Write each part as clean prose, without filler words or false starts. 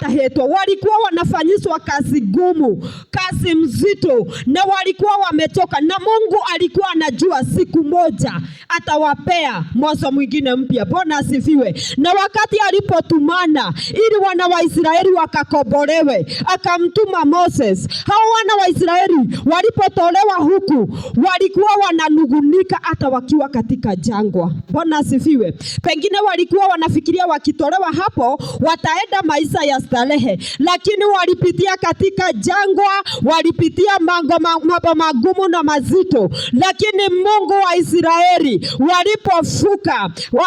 matahetwa. Walikuwa wanafanyishwa kazi gumu, kazi mzito, na walikuwa wametoka, na Mungu alikuwa anajua siku moja atawapea mwanzo mwingine mpya. Bwana asifiwe. Na wakati alipotumana ili wana wa Israeli wakakombolewe, akamtuma Moses. Hao wana wa Israeli walipotolewa huku walikuwa wananugunika hata wakiwa katika jangwa. Bwana asifiwe. Pengine walikuwa wanafikiria wakitolewa hapo wataenda maisha ya starehe, lakini walipitia katika jangwa, walipitia mambo magumu na mazito. Lakini Mungu wa Israeli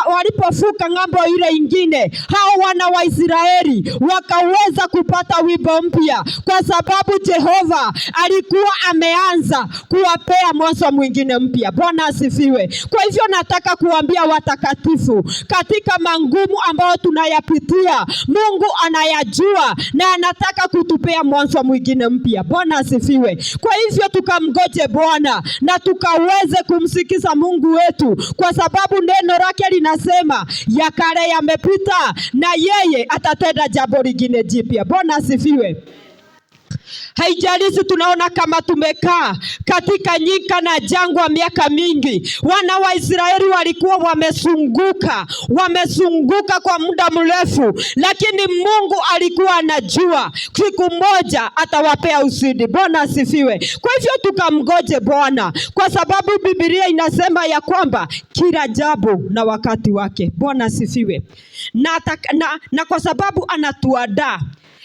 walipofuka ng'ambo ile ingine, hao wana wa Israeli wakaweza kupata wimbo mpya, kwa sababu Jehova alikuwa ameanza kuwapea mwanzo mwingine mpya. Bwana asifiwe. Kwa hivyo nataka kuambia watakatifu, katika mangumu ambayo tunayapitia, Mungu anayajua na anataka kutupea mwanzo mwingine mpya. Bwana asifiwe. Kwa hivyo tukamgoje Bwana na tukaweze kumsikiza Mungu wetu, kwa sababu neno lake linasema ya kale yamepita na yeye atatenda jambo lingine jipya. Bwana asifiwe. Haijalishi tunaona kama tumekaa katika nyika na jangwa miaka mingi. Wana wa Israeli walikuwa wamezunguka kwa muda mrefu, lakini Mungu alikuwa anajua siku moja atawapea ushindi. Bwana asifiwe. Kwa hivyo tukamgoje Bwana, kwa sababu Biblia inasema ya kwamba kila jambo na wakati wake. Bwana asifiwe. Na kwa sababu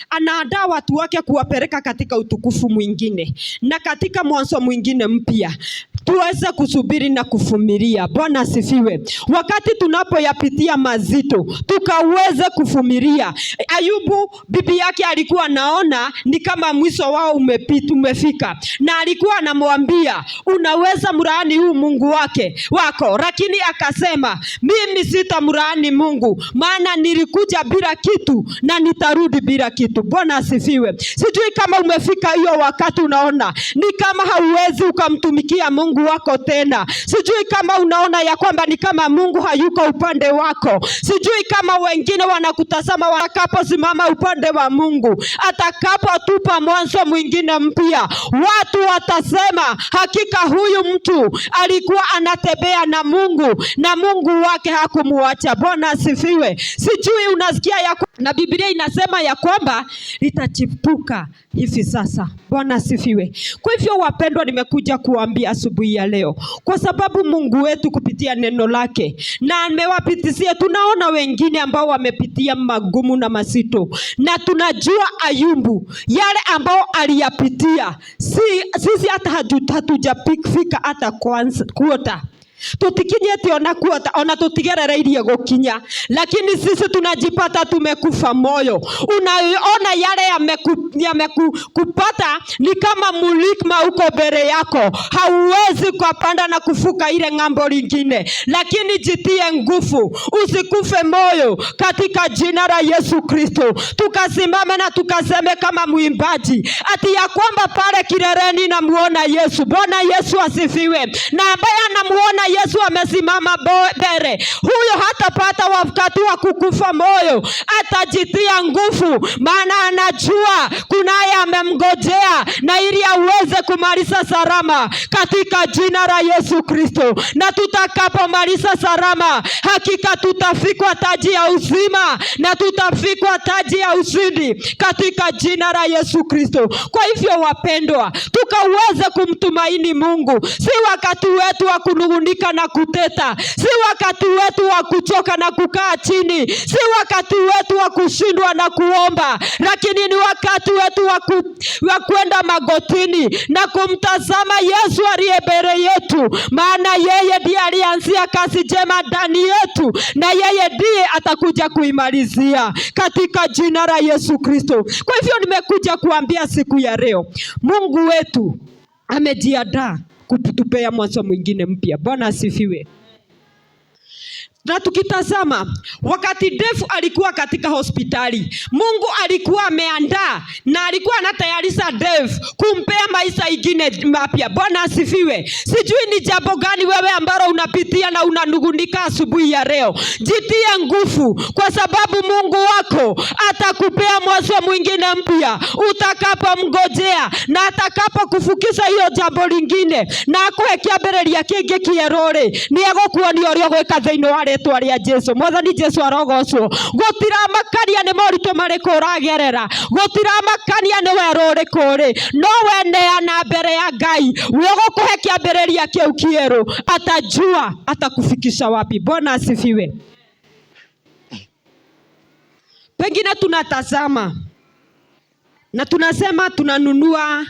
anaandaa watu wake kuwapeleka katika utukufu mwingine na katika mwanzo mwingine mpya, tuweze kusubiri na kuvumilia. Bwana asifiwe. Wakati tunapoyapitia mazito, tukaweze kuvumilia. Ayubu, bibi yake alikuwa anaona ni kama mwisho wao umefika, na alikuwa anamwambia unaweza mlaani huu Mungu wako, lakini akasema mimi sitamlaani Mungu, maana nilikuja bila kitu na nitarudi bila kitu. Bwana asifiwe. Sijui kama umefika hiyo wakati unaona ni kama hauwezi ukamtumikia Mungu wako tena. Sijui kama unaona ya kwamba ni kama Mungu hayuko upande wako. Sijui kama wengine wanakutazama watakaposimama upande wa Mungu, atakapotupa mwanzo mwingine mpya, watu watasema hakika huyu mtu alikuwa anatembea na Mungu na Mungu wake hakumuacha. Bwana asifiwe. Sijui unasikia na Biblia inasema ya kwamba litachipuka hivi sasa. Bwana asifiwe. Kwa hivyo wapendwa, nimekuja kuambia asubuhi ya leo, kwa sababu Mungu wetu kupitia neno lake na amewapitisia. Tunaona wengine ambao wamepitia magumu na mazito, na tunajua Ayubu yale ambao aliyapitia. Sisi hata hatujafika hata kuota tutikinye ati ona tutigerereirie gukinya, lakini sisi tunajipata tumekufa moyo. Unaona yale yamekupata ni kama mulima uko mbele yako, hauwezi kupanda na kufuka ile ng'ambo lingine, lakini jitie nguvu, usikufe moyo katika jina la Yesu Kristo. Tukasimame na tukaseme kama mwimbaji ati ya kwamba pale kileleni namuona Yesu. Bwana Yesu asifiwe. Na ambaye anamuona Yesu amesimama mbele, huyo hatapata wakati wa kukufa moyo, atajitia nguvu, maana anajua kunaye amemngojea, na ili aweze kumaliza salama katika jina la Yesu Kristo. Na tutakapomaliza salama, hakika tutafikwa taji ya uzima na tutafikwa taji ya ushindi katika jina la Yesu Kristo. Kwa hivyo wapendwa, tukaweze kumtumaini Mungu. Si wakati wetu wa kunungunika na kuteta, si wakati wetu wa kuchoka na kukaa chini, si wakati wetu wa kushindwa na kuomba, lakini ni wakati wetu wa kwenda magotini na kumtazama Yesu aliye mbele yetu, maana yeye ndiye alianzia kazi njema ndani yetu, na yeye ndiye atakuja kuimalizia katika jina la Yesu Kristo. Kwa hivyo nimekuja kuambia siku ya leo, Mungu wetu amejiandaa kutupea mwanzo mwingine mpya. Bwana asifiwe. Na tukitazama wakati Dave alikuwa katika hospitali, Mungu alikuwa ameandaa na alikuwa anatayarisha Dave kumpea maisha ingine mapya. Bwana asifiwe. Sijui ni jambo gani wewe ambalo unapitia na unanugunika asubuhi ya leo. Jitie nguvu, kwa sababu Mungu wako atakupea mwanzo mwingine mpya utakapomngojea, na atakapokufukisha hiyo jambo lingine na akuhe kiambĩrĩria kĩngĩ kĩerũ-rĩ, nĩegũkuonia ũrĩa ũgwĩka thĩinĩ wa rĩĩtwa rĩa Jesũ. Mwathani Jesũ arogocwo. Gũtiramakania nĩ moritũ marĩkũ ũragerera, gũtiramakania nĩ werũ ũrĩkũ-rĩ, no we neana mbere ya Ngai, we ũgũkũhe kiambĩrĩria kĩu kĩerũ, atajua atakufikisha wapi. Bwana asifiwe. Pengine tunatazama na tunasema tunanunua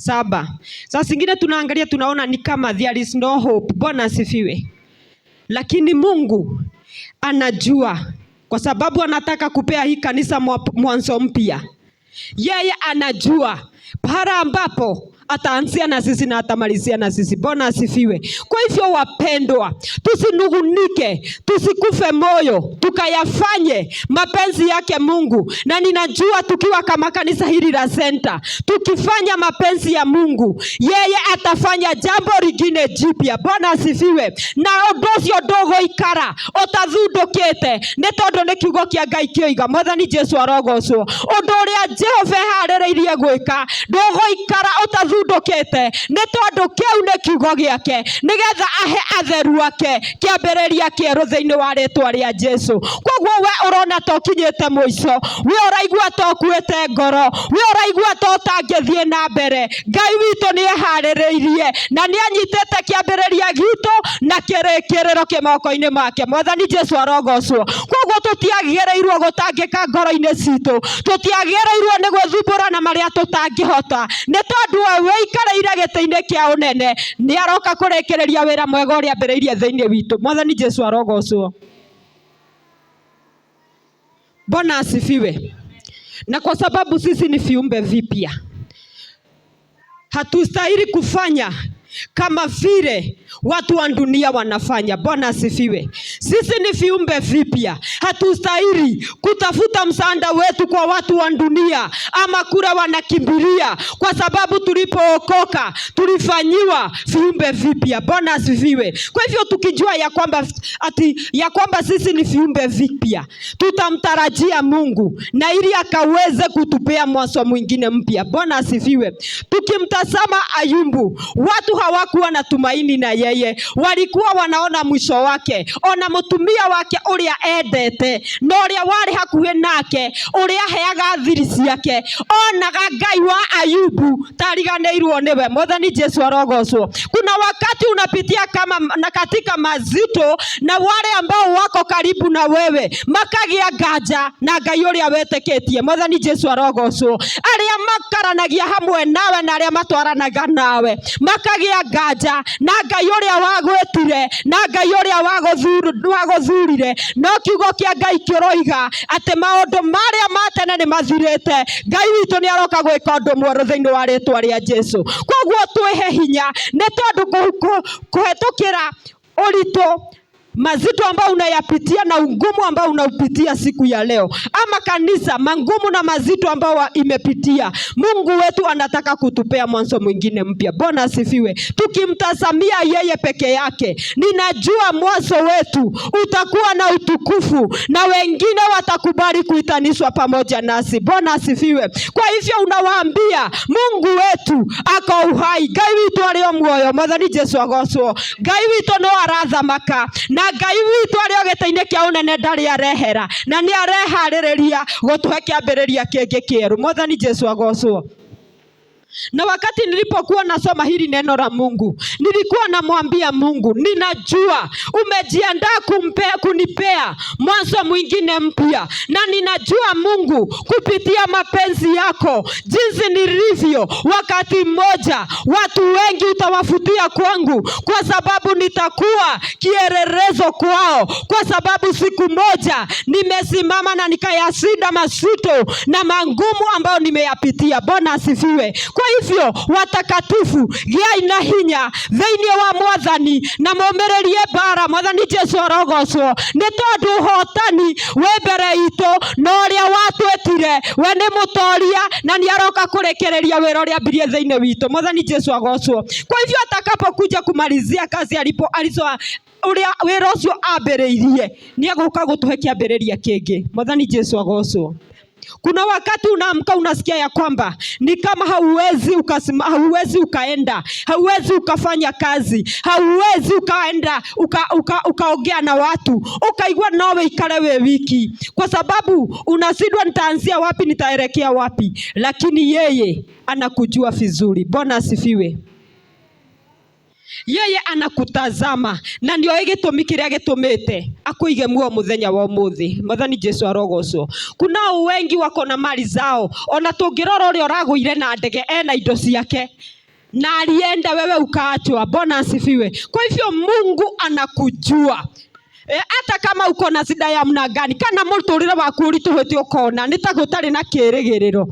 7. Sasa zingine tunaangalia tunaona ni kama there is no hope. Bwana asifiwe. Lakini Mungu anajua, kwa sababu anataka kupea hii kanisa mwanzo mpya. Yeye anajua para ambapo ataanzia na sisi na atamalizia na sisi. Bwana asifiwe. Kwa hivyo wapendwa, tusinugunike, tusikufe moyo, tukayafanye mapenzi yake Mungu. Na ninajua tukiwa kama kanisa hili la Center, tukifanya mapenzi ya Mungu, yeye atafanya jambo lingine jipya. Bwana asifiwe. Na ũndũ ũcio ndũgũikara ũtathundũkĩte, nĩ tondũ nĩ kiugo kĩa Ngai kĩoiga. Mwathani Jesũ arogocwo. Ũndũ ũrĩa Jehova eharĩrĩirie gwĩka ndũgũikara ũtathundũkĩte, nĩ tondũ kĩu nĩ kiugo gĩake, nĩgetha ahe atheru ake kĩambĩrĩria kĩerũ thĩinĩ wa rĩĩtwa rĩa Jesũ. Koguo we ũrona ta ũkinyĩte mũico, we ũraigua ta ũkuĩte ngoro, we ũraigua ta ũtangĩthiĩ na mbere, Ngai witũ nĩ eharĩrĩirie na nĩ anyitĩte kĩambĩrĩria gitũ na kĩrĩkĩrĩro kĩmoko-inĩ make. Mwathani Jesũ arogocwo. Koguo tũtiagĩrĩirwo gũtangĩka ngoro-inĩ citũ, tũtiagĩrĩirwo nĩ gwĩthumbũra na marĩa tũtangĩhota, nĩ tondũ we ikarĩire gĩtĩ-inĩ kĩa ũnene nĩ aroka kũrĩkĩrĩria wĩra mwega ũrĩa ambĩrĩirie thĩinĩ witũ. Mwathani Jesũ arogocwo. Bwana asifiwe. Na kwa sababu sisi ni viumbe vipya, hatustahili kufanya kama vile watu wa dunia wanafanya. Bwana asifiwe. Sisi ni viumbe vipya, hatustahili kutafuta msaada wetu kwa watu wa dunia ama kura wanakimbilia, kwa sababu tulipookoka tulifanyiwa viumbe vipya. Bwana asifiwe. Kwa hivyo tukijua ya kwamba sisi ni viumbe vipya, tutamtarajia Mungu na ili akaweze kutupea mwanzo mwingine mpya. Bwana asifiwe. Tukimtazama Ayubu, watu hawakuwa na tumaini na yeye, walikuwa wanaona mwisho wake. Ona mutumia wake uria endete na uria wari hakuhe nake, uria heaga thiri ciake, onaga Ngai wa Ayubu tariganĩirwo niwe. Mwathani Jesũ arogocwo. Kuna wakati unapitia kama na katika mazito, na wale ambao wako karibu na wewe makagia nganja na Ngai uria wetĩkĩtie. Mwathani Jesũ arogocwo. Aria makaranagia hamwe nawe na aria matwaranaga nawe makagia nganja na Ngai uria wagwetire na Ngai uria waguthurire. No kiugo kĩa Ngai kĩroiga atĩ maũndũ marĩa ma tene nĩ mathirĩte, Ngai witũ nĩ aroka gwĩka ũndũ mwerũ thĩinĩ wa rĩĩtwa rĩa Jesũ. Koguo twĩhe hinya, nĩ tondũ kũhetũkĩra ũritũ, mazito ambao unayapitia na ugumu ambao unaupitia siku ya leo, ama kanisa mangumu na mazito ambao imepitia, Mungu wetu anataka kutupea mwanzo mwingine mpya. Bwana asifiwe. Tukimtazamia yeye peke yake, ninajua mwanzo wetu utakuwa na utukufu na wengine watakubali kuitanishwa pamoja nasi. Bwana asifiwe. Kwa hivyo unawaambia Mungu wetu ako uhai, Ngai witũ arĩ o muoyo. Mwathani Jesũ agocwo. Ngai witũ no arathamaka, na Ngai witũ arĩ o gĩtĩ-inĩ kĩa ũnene ndarĩ arehera, na nĩ areharĩrĩria gũtũhe kĩambĩrĩria kĩngĩ kĩerũ. Mwathani Jesũ agocwo. Na wakati nilipokuwa nasoma hili neno la Mungu, nilikuwa namwambia Mungu, ninajua umejiandaa kunipea mwanzo mwingine mpya, na ninajua Mungu kupitia mapenzi yako jinsi nilivyo, wakati mmoja watu wengi utawafutia kwangu, kwa sababu nitakuwa kielelezo kwao, kwa sababu siku moja nimesimama na nikayashinda mazito na mangumu ambayo nimeyapitia. Bwana asifiwe. Kwa hivyo watakatifu, giai na hinya thĩinĩ wa Mwathani na mũmĩrĩrie bara. Mwathani Jesu arogocwo, nĩ tondũ ũhotani wĩ mbere itũ, na ũrĩa watwĩtire we nĩ mũtoria na nĩ aroka kũrekereria wĩra ũrĩa ambirie thĩinĩ witũ. Mwathani Jesu agocwo. Kwa hivyo atakapokuja kumalizia kazi uria wĩra ũcio ambĩrĩirie, nĩ agũka gũtũhe kĩambĩrĩria kĩngĩ. Mwathani Jesu agocwo. Kuna wakati unaamka unasikia ya kwamba ni kama hauwezi ukaenda, hauwezi ukafanya kazi, hauwezi ukaenda ukaongea na watu, ukaigua nawe ikale we wiki, kwa sababu unasidwa nitaanzia wapi, nitaelekea wapi. Lakini yeye anakujua vizuri. Bwana asifiwe. Yeye anakutazama na ndio gĩtũmi kĩrĩa gĩtũmĩte akuige muo muthenya wa ũmũthĩ. Mwathani Jesu arogocwo. Kuna wengi wako na mali zao, ona tũngĩrora ũrĩa ũragũire na ndege ena indo ciake na alienda, wewe ukaachwa. Bwana asifiwe. Kwa hivyo Mungu anakujua. Hata kama uko na shida ya mna gani, kana mũtũrĩre waku ũritũhĩte ũkona nĩ ta gũtarĩ na kĩĩrĩgĩrĩro,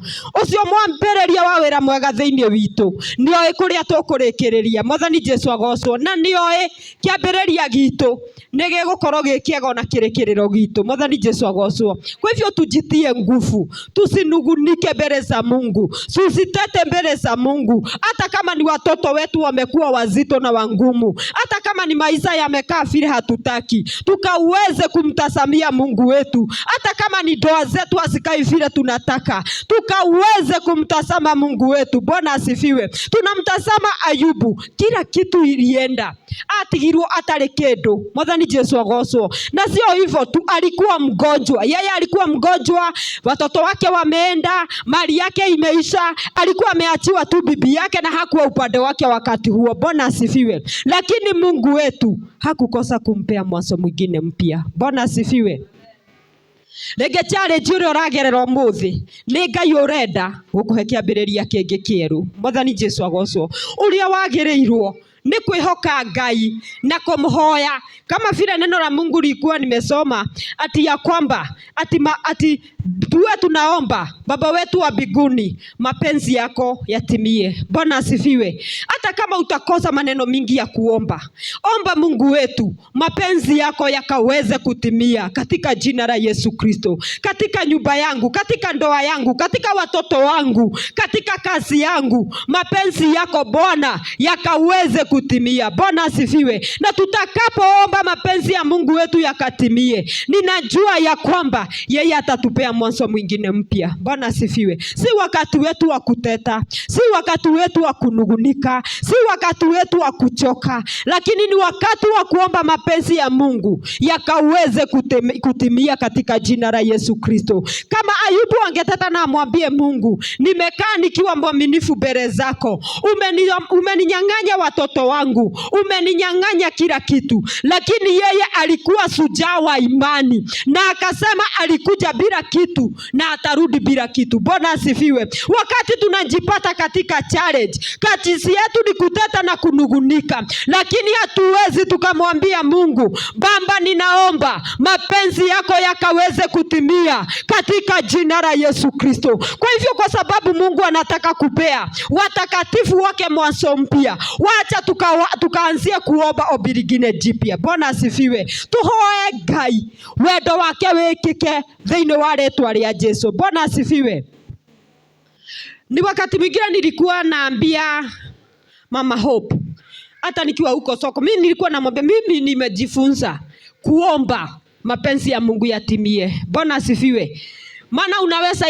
ũcio mwambĩrĩria wa wĩra mwega thĩinĩ witũ nĩoĩ kũrĩa tũkũrĩkĩrĩria. Mwathani Jesu agocwo. Na nĩoĩ kĩambĩrĩria gitũ nĩ gĩgũkorwo gĩkĩega na kĩrĩkĩrĩro gitũ. Mwathani Jesu agocwo. Kwa hivyo tujitie nguvu, tusinugunike mbele za Mungu, tusitete mbele za Mungu. Hata kama ni watoto wetu wamekuwa wazito na wangumu, hata kama ni maisha yamekaa vile hatutaki, tukaweze kumtazamia Mungu wetu. Hata kama ni ndoa zetu asikai vile tunataka, tukaweze kumtazama Mungu wetu. Bwana asifiwe. Tunamtazama Ayubu, kila kitu ilienda, atigirwo atarĩ kĩndũ. Mwathani Jesu agocwo. Na sio hivyo tu, alikuwa mgonjwa. Yeye alikuwa mgonjwa, watoto wake wameenda, mali yake imeisha, alikuwa ameachiwa tu bibi yake na hakuwa upande wake wakati huo. Bwana asifiwe. Lakini Mungu wetu hakukosa kumpea mwanzo mwingine mpya. Bwana asifiwe. Rĩngĩ challenge ũrĩa ũragerera ũmũthĩ nĩ Ngai ũrenda gũkũhe kĩambĩrĩria kĩngĩ kĩerũ. Mwathani Jesu agocwo. Ũrĩa wagĩrĩirwo ni kuihoka Ngai na kumhoya, kama vile neno la Mungu lilikuwa nimesoma ati ya kwamba ati tuwe tunaomba Baba wetu wa mbinguni, mapenzi yako yatimie. Bwana asifiwe. Hata kama utakosa maneno mingi ya kuomba, omba Mungu wetu mapenzi yako yakaweze kutimia katika jina la Yesu Kristo, katika nyumba yangu, katika ndoa yangu, katika watoto wangu, katika kazi yangu. Mapenzi yako Bwana yakaweze kutimia. Bwana asifiwe. Na tutakapoomba mapenzi ya Mungu wetu yakatimie, ninajua ya kwamba yeye atatupea mwanzo mwingine mpya. Bwana asifiwe. Si wakati wetu wa kuteta, si wakati wetu wa kunugunika, si wakati wetu wa kuchoka, lakini ni wakati wa kuomba mapenzi ya Mungu yakaweze kutimia katika jina la Yesu Kristo. Kama Ayubu angeteta na amwambie Mungu, nimekaa nikiwa mwaminifu mbele zako, umeninyang'anya watoto wangu, umeninyang'anya kila kitu, lakini yeye alikuwa shujaa wa imani na akasema alikuja bila kitu na atarudi bila kitu. Bwana asifiwe. Wakati tunajipata katika challenge, kati yetu ni kuteta na kunugunika, lakini hatuwezi tukamwambia Mungu, Baba ninaomba mapenzi yako yakaweze kutimia katika jina la Yesu Kristo. Kwa hivyo kwa sababu Mungu anataka kupea watakatifu wake mwanzo mpya, wacha tukaanzia kuomba ombi lingine jipya. Bwana asifiwe. Tuhoe Ngai wendo wake wĩkĩke thĩinĩ wa rĩĩtwa rĩa Jesu. Bwana asifiwe. Ni wakati mwingine nilikuwa naambia Mama Hope, hata nikiwa huko soko, mimi nilikuwa namwambia mimi nimejifunza kuomba mapenzi ya Mungu yatimie. Bwana asifiwe. Maana unaweza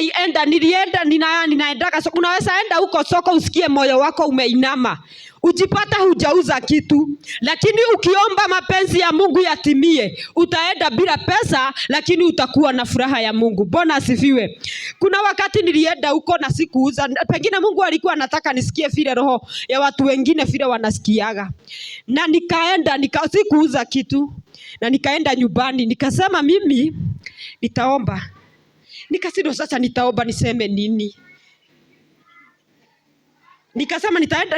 ninaenda soko, unaweza enda huko soko usikie moyo wako umeinama, ujipata hujauza kitu, lakini ukiomba mapenzi ya Mungu yatimie, utaenda bila pesa, lakini utakuwa na furaha ya Mungu. Bwana asifiwe. Kuna wakati nilienda huko na sikuuza, pengine Mungu alikuwa anataka nisikie vile roho ya watu wengine vile wanasikiaga, na nikaenda sikuuza kitu, na nikaenda nyumbani nikasema mimi nitaomba. Nikasido sasa nitaomba niseme nini? Nikasema nitaenda,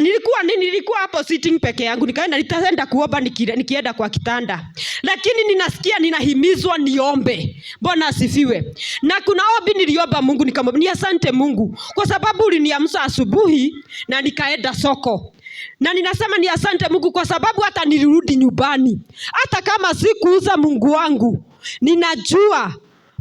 nilikuwa hapo sitting peke yangu, nitaenda kuomba nikienda kwa kitanda. Lakini ninasikia ninahimizwa niombe. Bwana asifiwe. Na kuna ombi niliomba Mungu, nikamwambia asante Mungu kwa sababu uliniamsha asubuhi na nikaenda soko. Na ninasema ni asante Mungu kwa sababu hata nilirudi nyumbani. Hata kama sikuuza Mungu wangu, ninajua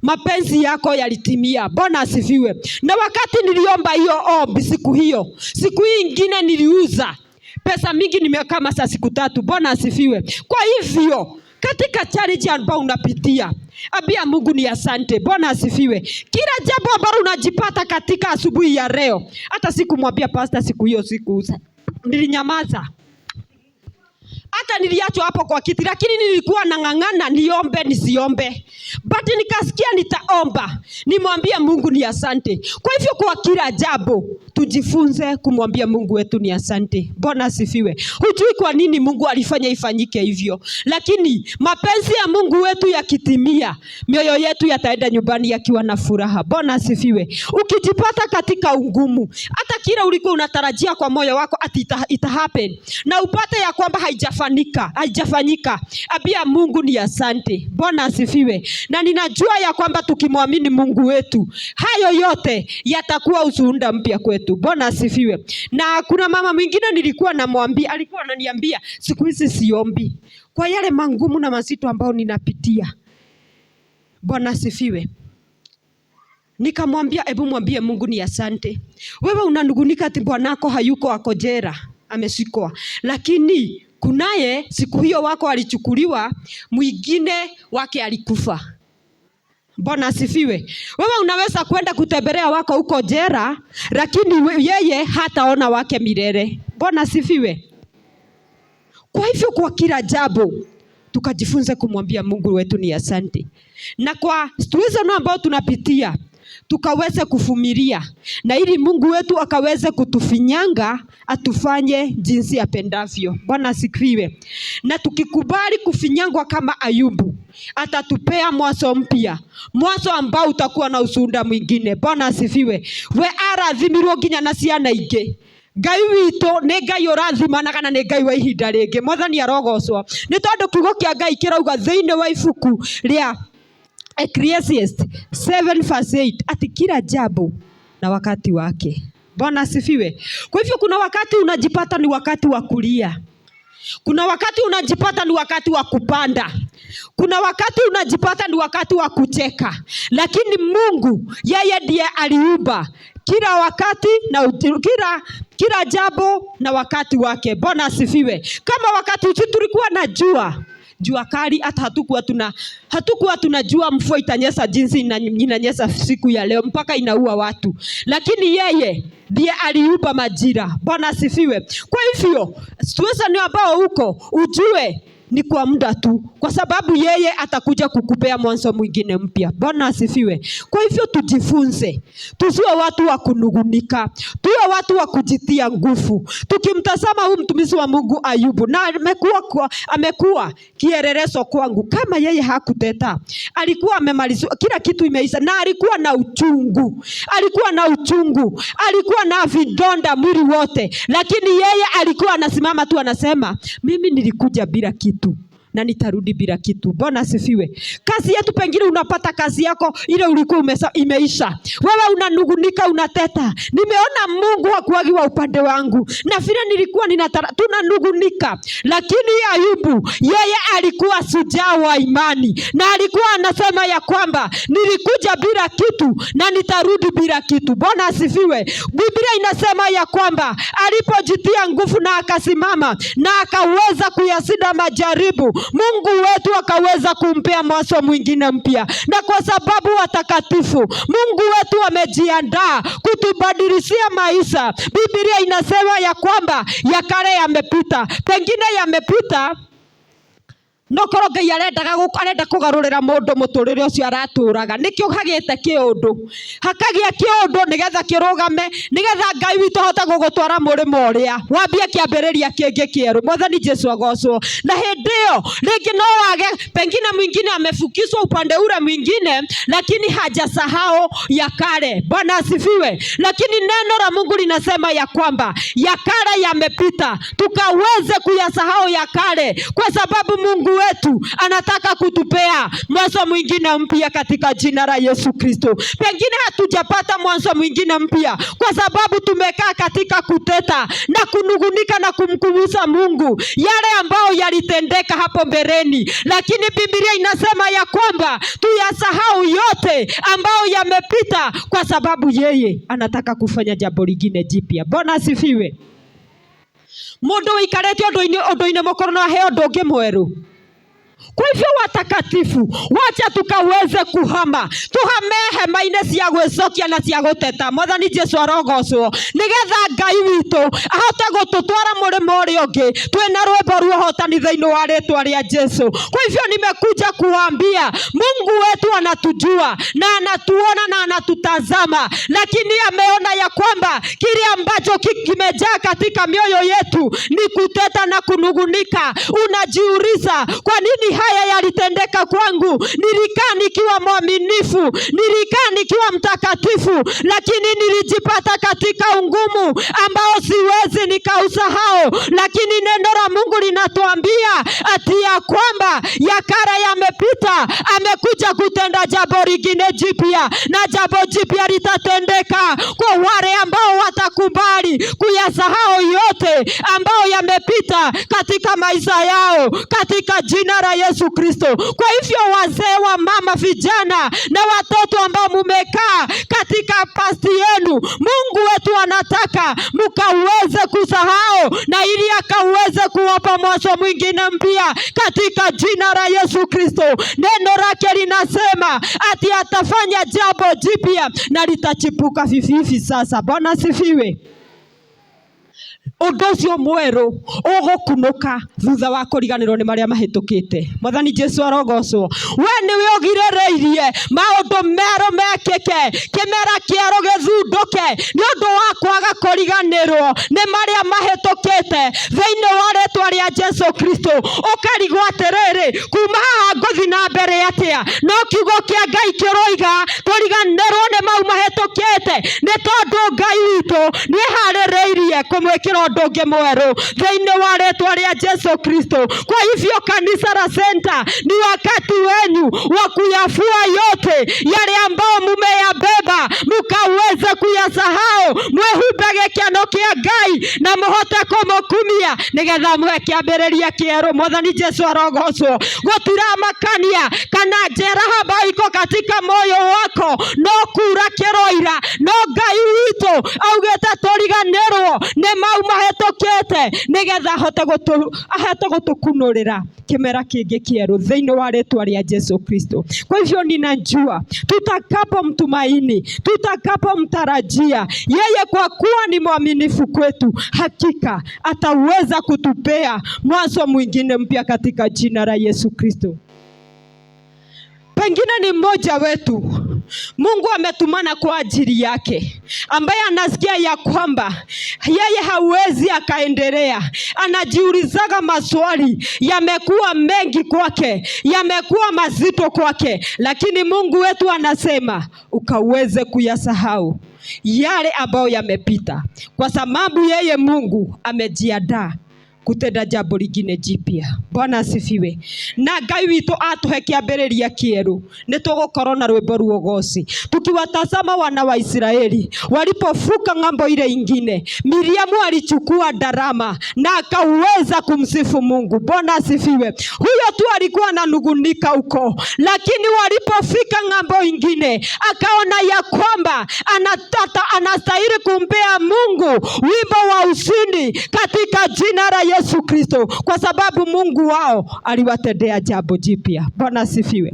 mapenzi yako yalitimia. Bwana asifiwe. Na wakati niliomba hiyo ombi siku hii ingine niliuza pesa mingi, nimekaa masaa siku 3. Bwana asifiwe. Kwa hivyo katika challenge ambayo unapitia, ambia Mungu ni asante. Bwana asifiwe. Kila jambo ambalo unajipata katika asubuhi ya leo, hata sikumwambia pastor siku hiyo sikuuza. Nilinyamaza. Hata niliachwa hapo kwa kiti, lakini nilikuwa nang'ang'ana niombe nisiombe. But nikasikia nitaomba, nimwambie Mungu ni asante. Kwa hivyo kwa kila jambo tujifunze kumwambia Mungu wetu ni asante. Bwana asifiwe. Hujui kwa nini Mungu alifanya ifanyike hivyo, lakini mapenzi ya Mungu wetu yakitimia, mioyo yetu yataenda nyumbani yakiwa na furaha. Bwana asifiwe. Ukijipata katika ungumu, hata kile ulikuwa unatarajia kwa moyo wako ati ita happen, na upate ya kwamba haijafanyika, ambia Mungu ni asante. Bwana asifiwe. Na ninajua ya kwamba tukimwamini Mungu wetu, hayo yote yatakuwa ushuhuda mpya kwetu. Bwana asifiwe. Na kuna mama mwingine nilikuwa namwambia, alikuwa ananiambia siku hizi siombi kwa yale mangumu na mazito ambao ninapitia. Bwana asifiwe. Nikamwambia hebu mwambie Mungu ni asante. Wewe unanugunika ati bwanako hayuko, ako jela, ameshikwa. Lakini kunaye siku hiyo wako alichukuliwa, mwingine wake alikufa. Bwana asifiwe. Wewe unaweza kwenda kutembelea wako huko jela, lakini yeye hataona wake milele. Bwana asifiwe. Kwa hivyo kwa kila jambo tukajifunze kumwambia Mungu wetu ni asante. Na kwa situation ambayo tunapitia tukaweze kuvumilia, na ili Mungu wetu akaweze kutufinyanga atufanye jinsi apendavyo. Bwana asifiwe. Na tukikubali kufinyangwa kama Ayubu, atatupea mwanzo mpya, mwanzo ambao utakuwa na ushuhuda mwingine. Bwana asifiwe. We arathimirwo nginya na ciana ingĩ. Ngai witũ nĩ Ngai ũrathimana, kana nĩ Ngai wa ihinda rĩngĩ. Mwathani arogocwo. Nĩ tondũ kiugo kĩa Ngai kĩrauga thĩinĩ wa ibuku rĩa Ecclesiastes 7:8 ati kila jambo na wakati wake. Bwana asifiwe. Kwa hivyo kuna wakati unajipata ni wakati wa kulia, kuna wakati unajipata ni wakati wa kupanda, kuna wakati unajipata ni wakati wa kucheka, lakini Mungu yeye ndiye aliumba kila wakati na kila jambo na wakati wake. Bwana asifiwe. Kama wakati tulikuwa na jua kali, hata hatukuwa tunajua mvua itanyesha jinsi inanyesha siku ya leo, mpaka inaua watu, lakini yeye ndiye aliumba majira. Bwana asifiwe. Kwa hivyo situation ambao uko ujue ni kwa muda tu, kwa sababu yeye atakuja kukupea mwanzo mwingine mpya. Bwana asifiwe. Kwa hivyo tujifunze, tusiwe watu wa kunugunika, tuwe watu wa kujitia nguvu. Tukimtazama huyu mtumishi wa Mungu Ayubu, na amekuwa kielelezo kwangu. Kama yeye hakuteta, alikuwa amemalizwa, kila kitu imeisha, na alikuwa na uchungu, alikuwa na vidonda mwili wote, lakini yeye alikuwa anasimama tu anasema, mimi nilikuja bila kitu na nitarudi bila kitu. Bwana asifiwe. Kazi yetu, pengine unapata kazi yako ile ulikuwa imeisha, wewe unanugunika, unateta, nimeona Mungu hakuagi wa upande wangu na vile nilikuwa tunanugunika. Lakini Ayubu yeye alikuwa shujaa wa imani, na alikuwa anasema ya kwamba nilikuja bila kitu na nitarudi bila kitu. Bwana asifiwe. Biblia inasema ya kwamba alipojitia nguvu na akasimama na akaweza kuyashinda majaribu, Mungu wetu akaweza kumpea mwanzo mwingine mpya. Na kwa sababu watakatifu, Mungu wetu amejiandaa kutubadilishia maisha. Biblia inasema ya kwamba ya kale yamepita, pengine yamepita no korwo Ngai arenda kugarurira mundu muturire ucio araturaga nikio hagite kiundu hakagia kiundu nigetha kirugame nigetha Ngai witu hota gugutwara murimo uria wambie kiambiriria kingi kieru. Mwathani Jesu agocwo. Na hindi iyo ringi no wage pengine mwingine amefukizwa upande ule mwingine lakini hajasahau ya kale. Bwana asifiwe. Lakini neno la Mungu linasema ya kwamba ya kale yamepita, tukaweze kuyasahau ya kale, kwa sababu Mungu wetu anataka kutupea mwanzo mwingine mpya katika jina la Yesu Kristo. Pengine hatujapata mwanzo mwingine mpya kwa sababu tumekaa katika kuteta na kunugunika na kumkumbusha Mungu yale ambao yalitendeka hapo mbeleni, lakini Biblia inasema ya kwamba tuyasahau yote ambao yamepita kwa sababu yeye anataka kufanya jambo lingine jipya. Bwana asifiwe. Mundu wikarete undu-ini mukuru na heo ndungi mweru. Kwa hivyo watakatifu, wacha tukaweze tuhame hema-inĩ cia gwĩcokia na cia gũteta. Mwathani Jesu arogocwo nigetha Ngai witu ahote gututwara mũrimo ũrĩa ũngĩ twĩna rwĩmbo rwa ũhotani thĩinĩ wa rĩtwa rĩa Jesu. Kwa hivyo nimekuja kuambia Mungu wetu anatujua na anatuona na anatutazama, lakini ameona ya kwamba kile ambacho kimejaa katika mioyo yetu ni kuteta na kunugunika. Unajiuliza, kwa nini haya yalitendeka kwangu? Nilikaa nikiwa mwaminifu, nilikaa nikiwa mtakatifu, lakini nilijipata katika ungumu ambao siwezi nikausahau. Lakini neno la Mungu linatuambia ati ya kwamba ya kale yamepita, amekuja kutenda jambo lingine jipya, na jambo jipya litatendeka kwa wale ambao watakubali kuyasahau yote ambao yamepita katika maisha yao katika jina la Yesu Kristo. Kwa hivyo wazee, wa mama, vijana na watoto ambao mumekaa katika pasti yenu, Mungu wetu anataka mkaweze kusahau na ili akaweze kuwapa mwanzo mwingine mpya katika jina la Yesu Kristo. Neno lake linasema ati atafanya jambo jipya na litachipuka vivivi sasa. Bwana asifiwe. Undu ucio mweru ugukunuka thutha wa kuriganirwo ni maria mahitukite. Mwathani Jesu arogocwo. We niwe ugirereirie maundu meru mekike, kimera kieru githunduke ni undu wa kwaga kuriganirwo ni maria mahitukite thiini wa rĩtwa rĩa Jesu Kristo. Ukarigwo atiriri, kuma haha nguthi na mbere atia? No kiugo kia Ngai kiroiga turiganirwo ni mau mahitukite ni tondu Ngai witu ni harireirie kumwikira undu ungi mweru thiini wa rĩtwa rĩa Jesu Kristo. Kwa hivyo kanisa la Center, ni wakati wenyu wa kuyafua yote yale ambao mumeyabeba, mukaweze kuyasahau, mwehumbe gĩkeno kĩa Ngai na muhote kumukumia nigetha mwe kĩambĩrĩria kĩerũ. Mwathani Jesu arogocwo. Gutiramakania kana njeraha ambayo iko katika moyo wako no kura kiroira, no Ngai witu augete turiganirwo ni mau mahetũkĩte nigetha ahote gutukunurira kimera kingi kieru thiini wa rĩtwa rĩa Jesu Kristo. Kwa hivyo ninajua tutakapomtumaini, tutakapomtarajia yeye, kwa kuwa ni mwaminifu kwetu, hakika ataweza kutupea mwanzo mwingine mpya katika jina la Yesu Kristo. Pengine ni mmoja wetu Mungu ametumana kwa ajili yake, ambaye anasikia ya kwamba yeye hawezi akaendelea. Anajiulizaga maswali, yamekuwa mengi kwake, yamekuwa mazito kwake, lakini Mungu wetu anasema ukaweze kuyasahau yale ambayo yamepita, kwa sababu yeye Mungu amejiandaa kutenda jambo lingine jipya. Bwana asifiwe. Na Ngai witu atuhe kĩambĩrĩria kĩerũ, nĩ tũgũkorwo na rwĩmbo rwa ũgooci tukiwatazama wana wa Israeli walipovuka ng'ambo ile ingine. Miriamu alichukua darama na akaweza kumsifu Mungu. Bwana asifiwe. Huyo tu alikuwa ananugunika huko, lakini walipofika ng'ambo ingine akaona ya kwamba anastahili kumpea Mungu wimbo wa ushindi katika jina la Yesu Kristo, kwa sababu Mungu wao aliwatendea jambo jipya. Bwana asifiwe.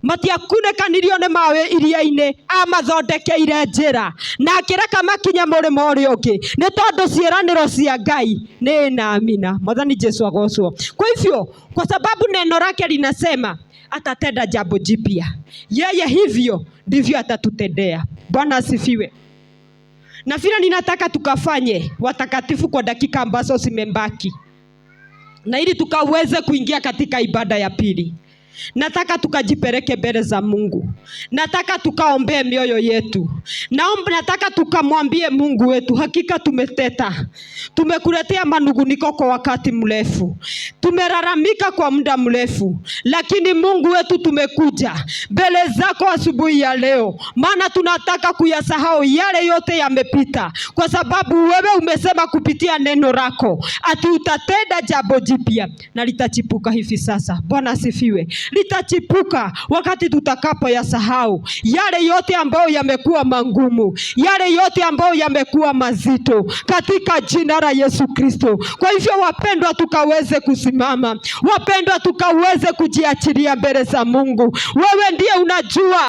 matiakunĩkanirio nĩ mawe iria-inĩ, amathondekeire njĩra na akĩreka makinye mũrĩmo ũrĩa ũngĩ, nĩ tondũ ciĩranĩro cia Ngai nĩ na amina. Mwathani Yesu agocwo. Kwa hivyo, kwa sababu neno lake linasema atatenda jambo jipya, yeye hivyo ndivyo atatutendea. Bwana asifiwe. Na vile ninataka tukafanye watakatifu kwa dakika ambazo zimebaki, na ili tukaweze kuingia katika ibada ya pili, nataka tukajipeleke mbele za Mungu. Nataka tukaombee mioyo yetu. Nataka tukamwambie Mungu wetu, hakika tumeteta. Tumekuletea manunguniko kwa wakati mrefu. Tumelalamika kwa muda mrefu. Lakini Mungu wetu, tumekuja mbele zako asubuhi ya leo, maana tunataka kuyasahau yale yote yamepita, kwa sababu wewe umesema kupitia neno lako ati utatenda jambo jipya na litachipuka hivi sasa. Bwana asifiwe. Litachipuka wakati tutakapo yasahau yale yote ambayo yamekuwa magumu, yale yote ambayo yamekuwa mazito, katika jina la Yesu Kristo. Kwa hivyo wapendwa, tukaweze kusimama. Wapendwa, tukaweze kujiachilia mbele za Mungu. Wewe ndiye unajua